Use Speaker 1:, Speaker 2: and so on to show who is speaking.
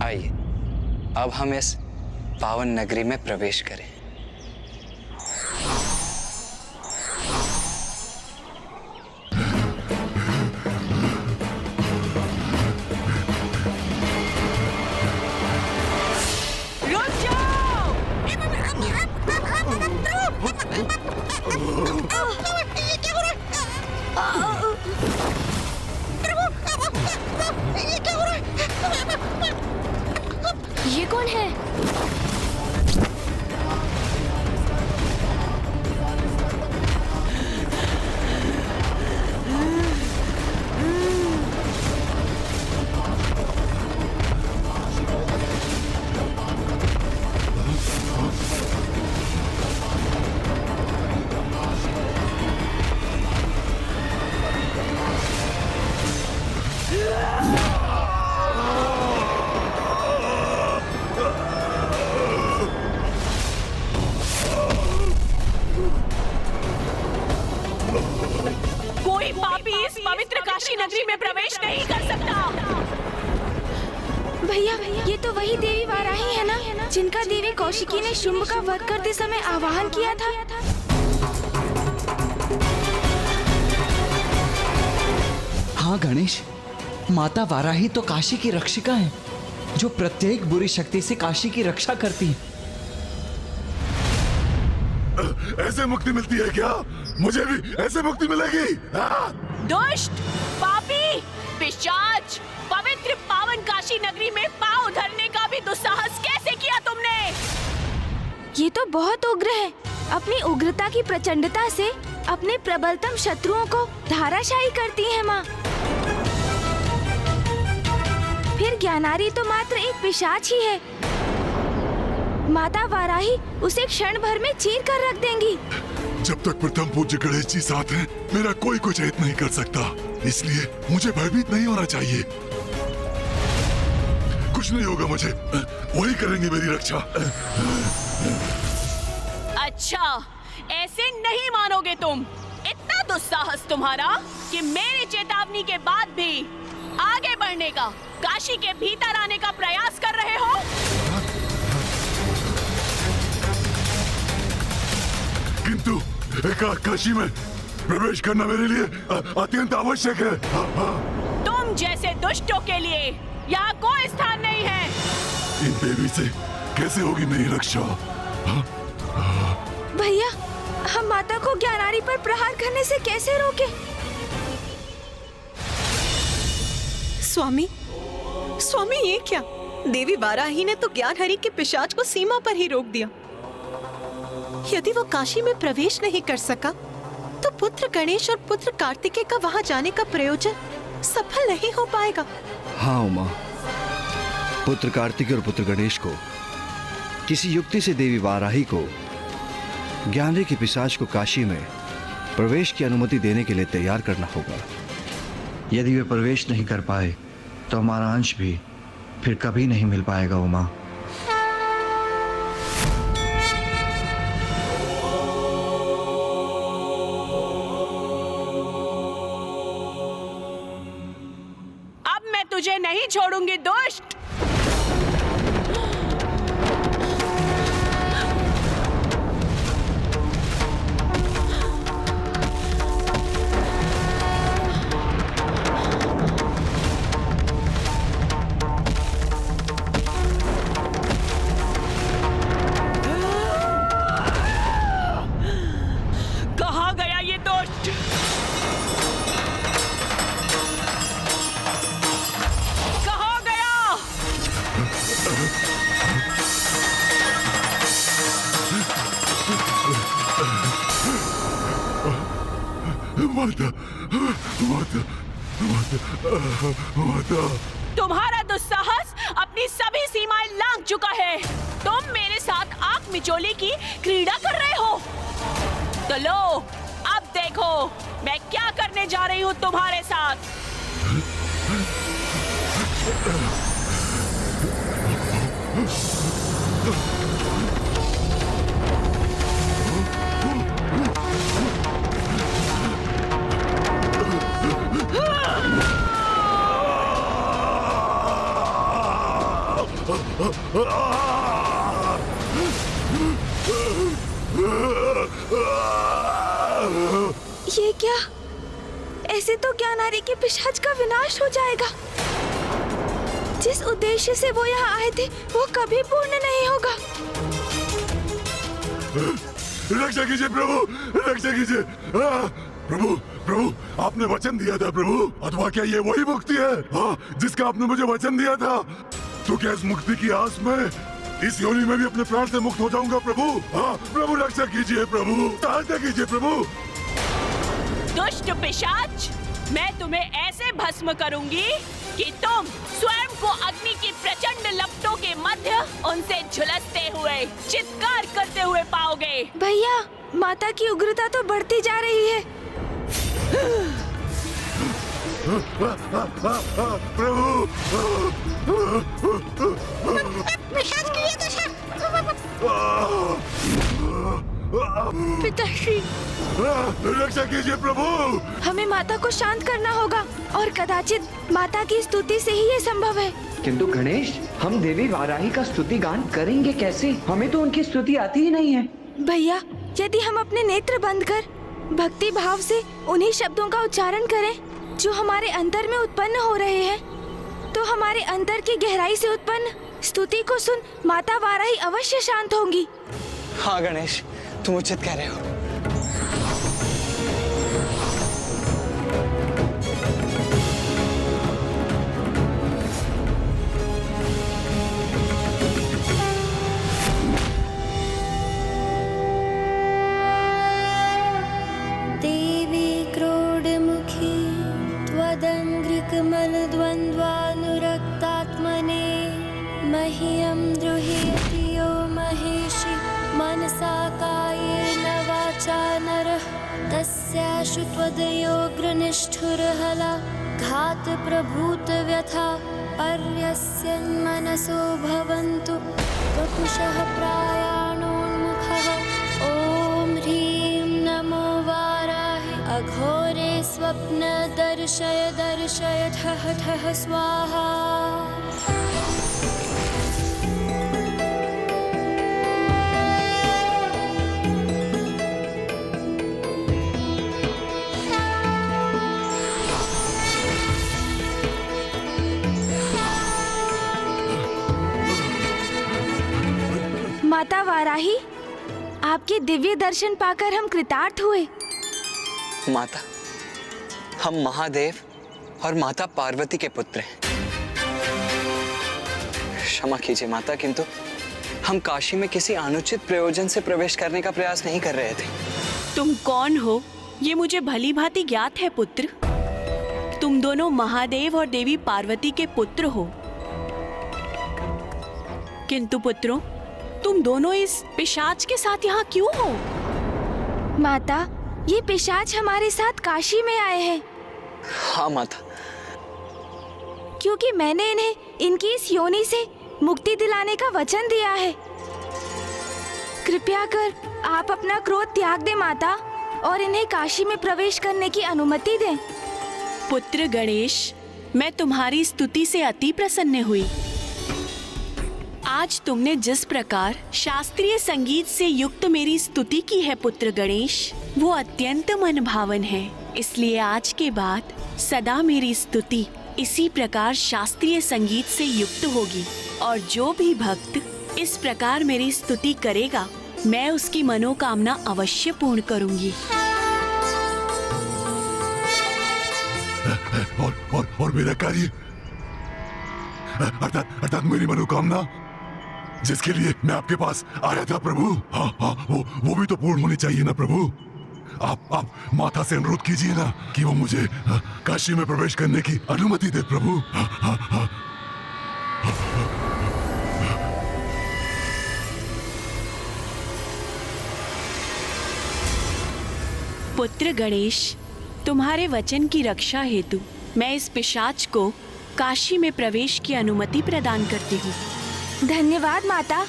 Speaker 1: आइए अब हम इस पावन नगरी में प्रवेश करें।
Speaker 2: ये कौन है?
Speaker 3: कोई पापी इस पवित्र काशी नगरी में प्रवेश नहीं कर सकता।
Speaker 2: भैया ये तो वही देवी वाराही है ना, जिनका देवी कौशिकी ने शुंभ का वध करते समय आवाहन किया था।
Speaker 4: हाँ गणेश, माता वाराही तो काशी की रक्षिका है, जो प्रत्येक बुरी शक्ति से काशी की रक्षा करती है।
Speaker 5: ऐसे मुक्ति मिलती है क्या? मुझे भी ऐसे मुक्ति मिलेगी?
Speaker 3: दुष्ट, पापी, पिशाच, पवित्र पावन काशी नगरी में पांव धरने का भी दुस्साहस कैसे किया तुमने?
Speaker 2: ये तो बहुत उग्र है। अपनी उग्रता की प्रचंडता से अपने प्रबलतम शत्रुओं को धाराशायी करती है माँ। फिर ज्ञानारी तो मात्र एक पिशाच ही है। माता वाराही उसे क्षण भर में चीर कर रख देंगी।
Speaker 5: जब तक प्रथम पूज्य गणेश जी साथ हैं, मेरा कोई कुछ हित नहीं कर सकता। इसलिए मुझे भयभीत नहीं होना चाहिए। कुछ नहीं होगा मुझे, वही करेंगे मेरी रक्षा।
Speaker 3: अच्छा, ऐसे नहीं मानोगे तुम। इतना दुस्साहस तुम्हारा कि मेरी चेतावनी के बाद भी आगे बढ़ने का, काशी के भीतर आने का प्रयास कर रहे हो।
Speaker 5: किंतु काशी में प्रवेश करना मेरे लिए अत्यंत आवश्यक है।
Speaker 3: तुम जैसे दुष्टों के लिए यहाँ कोई स्थान नहीं है।
Speaker 5: इन देवी से कैसे होगी मेरी रक्षा?
Speaker 2: भैया, हम माता को ज्ञानारी पर प्रहार करने से कैसे रोके?
Speaker 6: स्वामी ये क्या? देवी वाराही ने तो ज्ञानहरि के पिशाच को सीमा पर ही रोक दिया। यदि वो काशी में प्रवेश नहीं कर सका, तो पुत्र गणेश और पुत्र कार्तिकेय का वहां जाने का प्रयोजन सफल नहीं हो पाएगा।
Speaker 7: हाँ उमा, पुत्र कार्तिकेय और पुत्र गणेश को किसी युक्ति से देवी वाराही को ज्ञानहरि के पिशाच को काशी में प्रवेश की अनुमति देने के लिए तैयार करना होगा। यदि वे प्रवेश नहीं कर पाए तो हमारा अंश भी फिर कभी नहीं मिल पाएगा उमा।
Speaker 3: तुझे नहीं छोड़ूंगी दुष्ट। कहाँ गया ये दुष्ट?
Speaker 5: माता, माता, माता, माता।
Speaker 3: तुम्हारा दुस्साहस अपनी सभी सीमाएं लांघ चुका है। तुम मेरे साथ आंख मिचोली की क्रीड़ा कर रहे हो। तो लो, अब देखो मैं क्या करने जा रही हूँ तुम्हारे साथ।
Speaker 2: ये क्या? ऐसे तो ज्ञानारी के पिशाच का विनाश हो जाएगा। जिस उद्देश्य से वो यहाँ आए थे वो कभी पूर्ण नहीं होगा।
Speaker 5: रक्षा कीजिए प्रभु, रक्षा कीजिए। प्रभु प्रभु, आपने वचन दिया था प्रभु, अथवा क्या ये वही मुक्ति है जिसका आपने मुझे वचन दिया था? तो क्या इस मुक्ति की आस में इस योनि में भी अपने प्राण से मुक्त हो जाऊंगा प्रभु? प्रभु रक्षा कीजिए प्रभु, सहायता कीजिए प्रभु।
Speaker 3: दुष्ट पिशाच, मैं तुम्हें ऐसे भस्म करूंगी कि तुम स्वयं को अग्नि की प्रचंड लपटों के मध्य उनसे झुलसते हुए, चित्कार करते हुए पाओगे।
Speaker 2: भैया, माता की उग्रता तो बढ़ती जा रही है।
Speaker 5: प्रभु
Speaker 2: पिताश्री,
Speaker 5: रक्षा कीजिए प्रभु।
Speaker 2: हमें माता को शांत करना होगा और कदाचित माता की स्तुति से ही ये संभव है।
Speaker 4: किंतु गणेश, हम देवी वाराही का स्तुति गान करेंगे कैसे? हमें तो उनकी स्तुति आती ही नहीं है।
Speaker 2: भैया, यदि हम अपने नेत्र बंद कर भक्ति भाव से उन्हीं शब्दों का उच्चारण करें जो हमारे अंतर में उत्पन्न हो रहे हैं, तो हमारे अंतर की गहराई से उत्पन्न स्तुति को सुन माता वाराही अवश्य शांत होंगी।
Speaker 1: हाँ गणेश, तुम उचित कह रहे हो।
Speaker 8: देवी क्रोडमुखी त्वदङ्घ्रिकमलद्वन्द्वानुरक्तात्मने मह्यं द्रुह्यति यो महेशि मनसा कायेन वाचा नरः तस्याशु त्वदयोग्रनिष्ठुरहला घातप्रभूतव्यथा पर्यस्यन्मनसो भवन्तु वपुषः प्रायाणोन्मुखः। ॐ ह्रीं नमो वाराहि अघोरे स्वप्न दर्शय दर्शय ठः ठः स्वाहा।
Speaker 2: माता वाराही, आपके दिव्य दर्शन पाकर हम कृतार्थ हुए।
Speaker 1: माता, हम महादेव और माता पार्वती के पुत्र हैं। क्षमा कीजिए माता, किंतु हम काशी में किसी अनुचित प्रयोजन से प्रवेश करने का प्रयास नहीं कर रहे थे।
Speaker 3: तुम कौन हो ये मुझे भली भांति ज्ञात है पुत्र। तुम दोनों महादेव और देवी पार्वती के पुत्र हो, किंतु पुत्रों, तुम दोनों इस पिशाच के साथ यहाँ क्यों हो?
Speaker 2: माता, ये पिशाच हमारे साथ काशी में आए हैं
Speaker 1: हाँ माता,
Speaker 2: क्योंकि मैंने इन्हें इनकी इस योनि से मुक्ति दिलाने का वचन दिया है। कृपया कर आप अपना क्रोध त्याग दें माता, और इन्हें काशी में प्रवेश करने की अनुमति दें।
Speaker 3: पुत्र गणेश, मैं तुम्हारी स्तुति से अति प्रसन्न हुई। आज तुमने जिस प्रकार शास्त्रीय संगीत से युक्त मेरी स्तुति की है पुत्र गणेश, वो अत्यंत मनभावन है। इसलिए आज के बाद सदा मेरी स्तुति इसी प्रकार शास्त्रीय संगीत से युक्त होगी, और जो भी भक्त इस प्रकार मेरी स्तुति करेगा, मैं उसकी मनोकामना अवश्य पूर्ण करूंगी।
Speaker 5: और मेरा कार्य, अर्थात मेरी मनोकामना जिसके लिए मैं आपके पास आया था प्रभु, हाँ, वो भी तो पूर्ण होनी चाहिए ना प्रभु। आप माता से अनुरोध कीजिए ना कि वो मुझे काशी में प्रवेश करने की अनुमति दे प्रभु।
Speaker 3: पुत्र गणेश, तुम्हारे वचन की रक्षा हेतु मैं इस पिशाच को काशी में प्रवेश की अनुमति प्रदान करती हूँ।
Speaker 2: धन्यवाद माता।